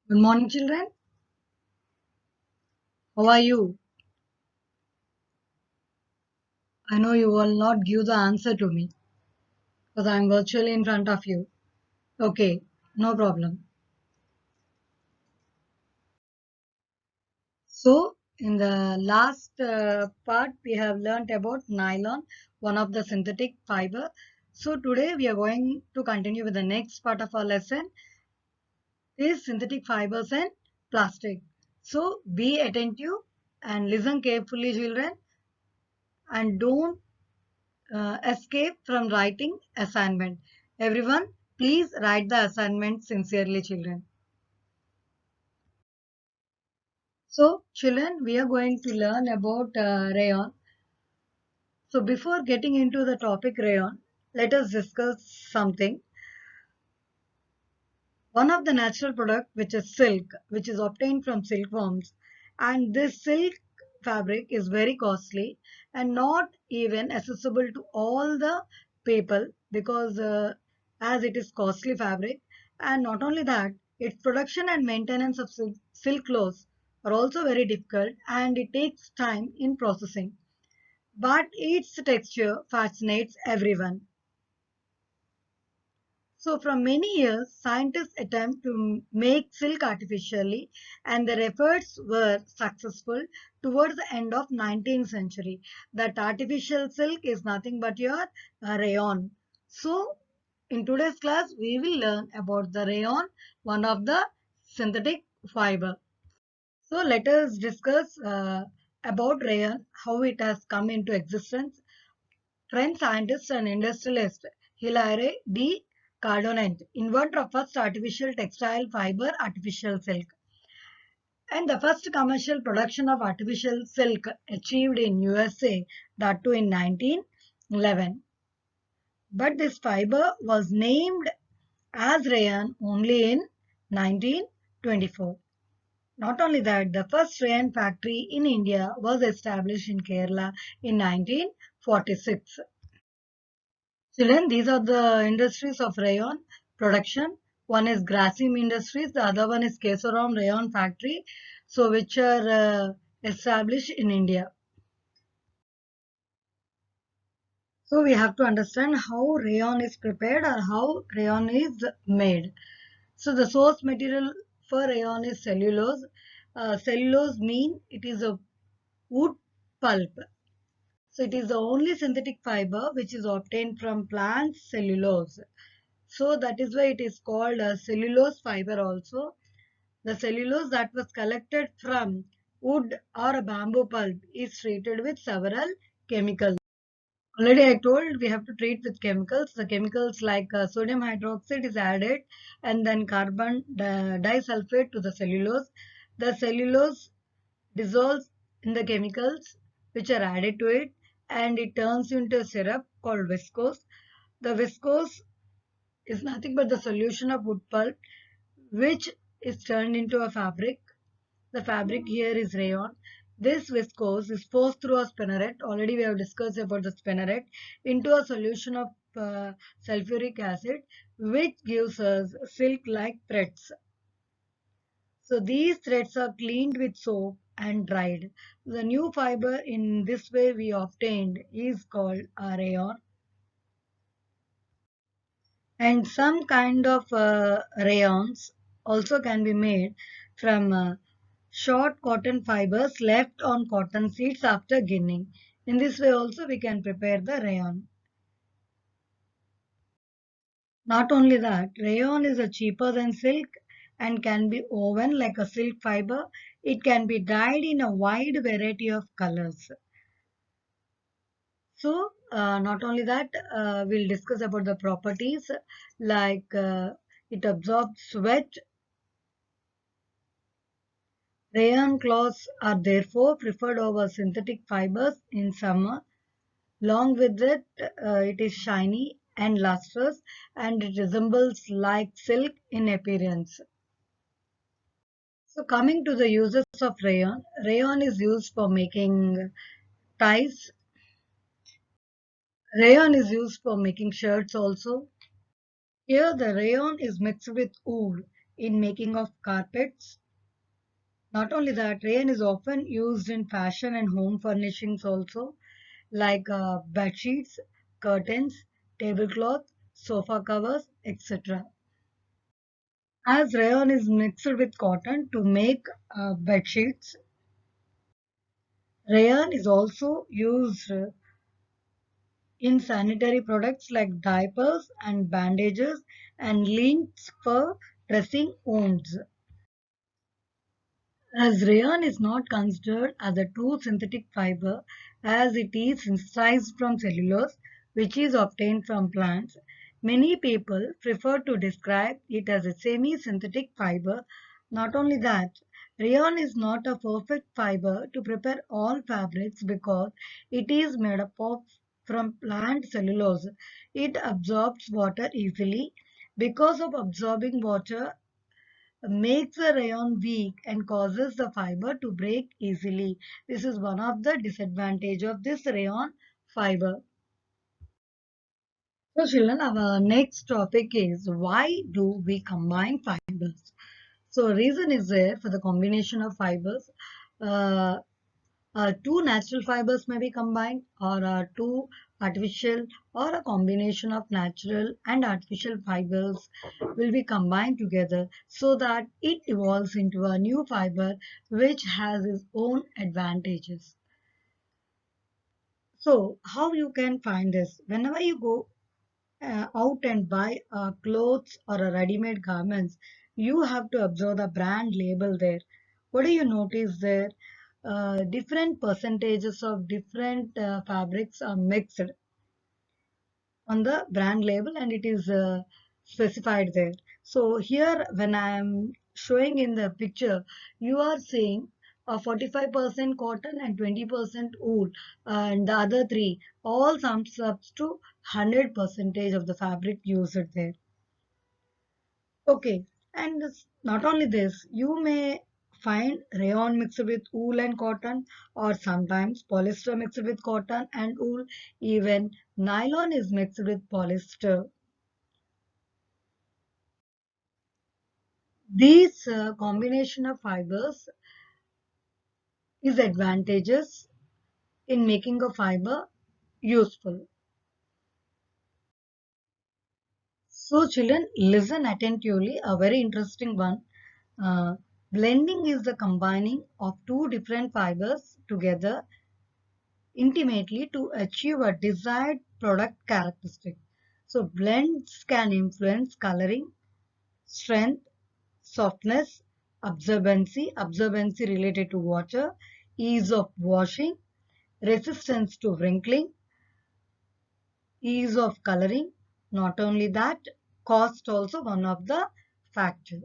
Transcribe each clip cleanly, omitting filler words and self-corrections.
Good morning, children. How are you? I know you will not give the answer to me because I am virtually in front of you. Okay, no problem. So, in the last part, we have learnt about nylon, one of the synthetic fiber. So, today we are going to continue with the next part of our lesson is synthetic fibers and plastic. So, be attentive and listen carefully, children, and don't escape from writing assignment. Everyone, please write the assignment sincerely, children. So, children, we are going to learn about rayon. So, before getting into the topic rayon, let us discuss something. One of the natural product, which is silk, which is obtained from silkworms, and this silk fabric is very costly and not even accessible to all the people because as it is costly fabric, and not only that, its production and maintenance of silk clothes are also very difficult and it takes time in processing. But its texture fascinates everyone. So, from many years, scientists attempt to make silk artificially, and their efforts were successful towards the end of 19th century. That artificial silk is nothing but your rayon. So, in today's class, we will learn about the rayon, one of the synthetic fiber. So, let us discuss about rayon, how it has come into existence. French scientist and industrialist Hilaire de Cardonnet, inventor of first artificial textile fiber, artificial silk, and the first commercial production of artificial silk achieved in USA, that too in 1911. But this fiber was named as rayon only in 1924. Not only that, the first rayon factory in India was established in Kerala in 1946. Children, these are the industries of rayon production. One is Grasim Industries, the other one is Kesoram Rayon Factory, so which are established in India. So we have to understand how rayon is prepared or how rayon is made. So the source material for rayon is cellulose. Cellulose mean it is a wood pulp. So it is the only synthetic fiber which is obtained from plant cellulose. So that is why it is called a cellulose fiber also. The cellulose that was collected from wood or a bamboo pulp is treated with several chemicals. Already I told we have to treat with chemicals. The chemicals like sodium hydroxide is added and then carbon disulfate to the cellulose. The cellulose dissolves in the chemicals which are added to it and it turns into a syrup called viscose. The viscose is nothing but the solution of wood pulp which is turned into a fabric. The fabric here is rayon. This viscose is forced through a spinneret. Already we have discussed about the spinneret into a solution of sulfuric acid which gives us silk-like threads. So these threads are cleaned with soap and dried. The new fiber in this way we obtained is called a rayon. And some kind of rayons also can be made from short cotton fibers left on cotton seeds after ginning. In this way also we can prepare the rayon. Not only that, rayon is a cheaper than silk and can be woven like a silk fiber. It can be dyed in a wide variety of colors. So, not only that, we'll discuss about the properties like it absorbs sweat. Rayon cloths are therefore preferred over synthetic fibers in summer. Along with it, it is shiny and lustrous and it resembles like silk in appearance. So coming to the uses of rayon, rayon is used for making ties. Rayon is used for making shirts also. Here the rayon is mixed with wool in making of carpets. Not only that, rayon is often used in fashion and home furnishings also, like bed sheets, curtains, tablecloth, sofa covers, etc. As rayon is mixed with cotton to make bed sheets, rayon is also used in sanitary products like diapers and bandages and links for dressing wounds. As rayon is not considered as a true synthetic fiber as it is synthesized from cellulose which is obtained from plants, many people prefer to describe it as a semi-synthetic fiber. Not only that, rayon is not a perfect fiber to prepare all fabrics because it is made up of from plant cellulose. It absorbs water easily. Because of absorbing water, makes the rayon weak and causes the fiber to break easily. This is one of the disadvantage of this rayon fiber. So children, our next topic is why do we combine fibers? So reason is there for the combination of fibers. Uh, Two natural fibers may be combined or two artificial or a combination of natural and artificial fibers will be combined together so that it evolves into a new fiber which has its own advantages. So how you can find this? Whenever you go out and buy clothes or a ready-made garments, you have to observe the brand label there. What do you notice there? Different percentages of different fabrics are mixed on the brand label and it is specified there. So here when I am showing in the picture, you are seeing a 45% cotton and 20% wool and the other three all sums up to 100 percentage of the fabric used there. Okay, and not only this, you may find rayon mixed with wool and cotton, or sometimes polyester mixed with cotton and wool. Even nylon is mixed with polyester. These combination of fibers is advantageous in making a fiber useful. So children, listen attentively, a very interesting one. Uh, Blending is the combining of two different fibers together intimately to achieve a desired product characteristic. So blends can influence coloring, strength, softness, absorbency related to water, ease of washing, resistance to wrinkling, ease of coloring. Not only that, cost also one of the factor.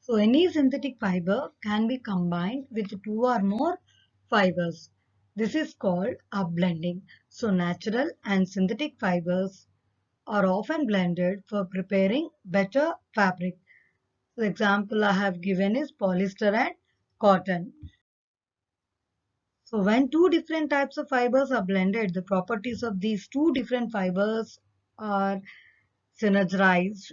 So any synthetic fiber can be combined with two or more fibers. This is called upblending. So natural and synthetic fibers are often blended for preparing better fabric. The example I have given is polyester and cotton. So when two different types of fibers are blended, the properties of these two different fibers are synergized.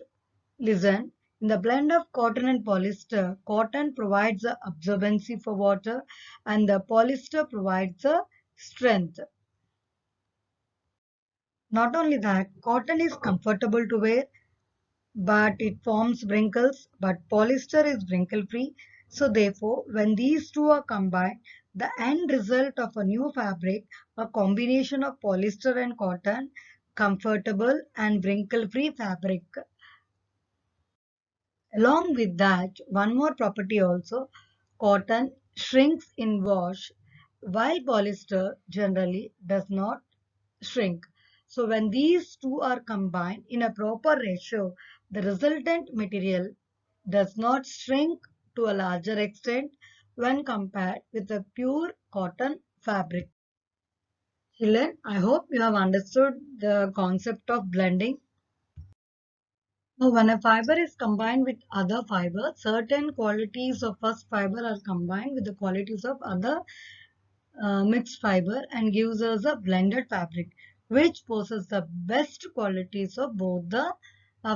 Listen, in the blend of cotton and polyester, cotton provides the absorbency for water and the polyester provides the strength. Not only that, cotton is comfortable to wear, but it forms wrinkles, but polyester is wrinkle free. So therefore, when these two are combined, the end result of a new fabric, a combination of polyester and cotton, comfortable and wrinkle free fabric. Along with that, one more property also, cotton shrinks in wash while polyester generally does not shrink. So when these two are combined in a proper ratio, the resultant material does not shrink to a larger extent when compared with a pure cotton fabric. Children, I hope you have understood the concept of blending. Now, when a fiber is combined with other fiber, certain qualities of first fiber are combined with the qualities of other mixed fiber and gives us a blended fabric which possesses the best qualities of both the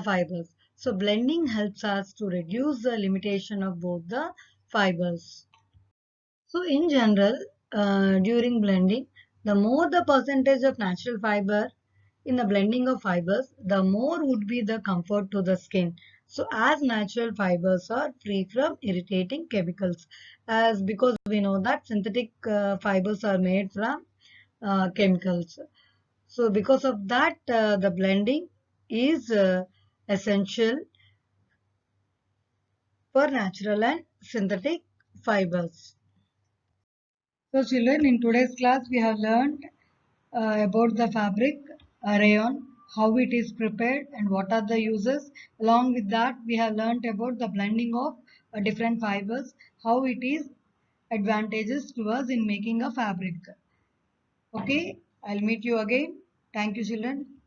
fibers. So blending helps us to reduce the limitation of both the fibers. So in general, during blending, the more the percentage of natural fiber in the blending of fibers, the more would be the comfort to the skin. So as natural fibers are free from irritating chemicals, as because we know that synthetic fibers are made from chemicals. So because of that, the blending is essential for natural and synthetic fibers. So children, in today's class we have learned about the fabric rayon, how it is prepared and what are the uses. Along with that, we have learned about the blending of different fibers, how it is advantageous to us in making a fabric. Okay, I'll meet you again. Thank you children.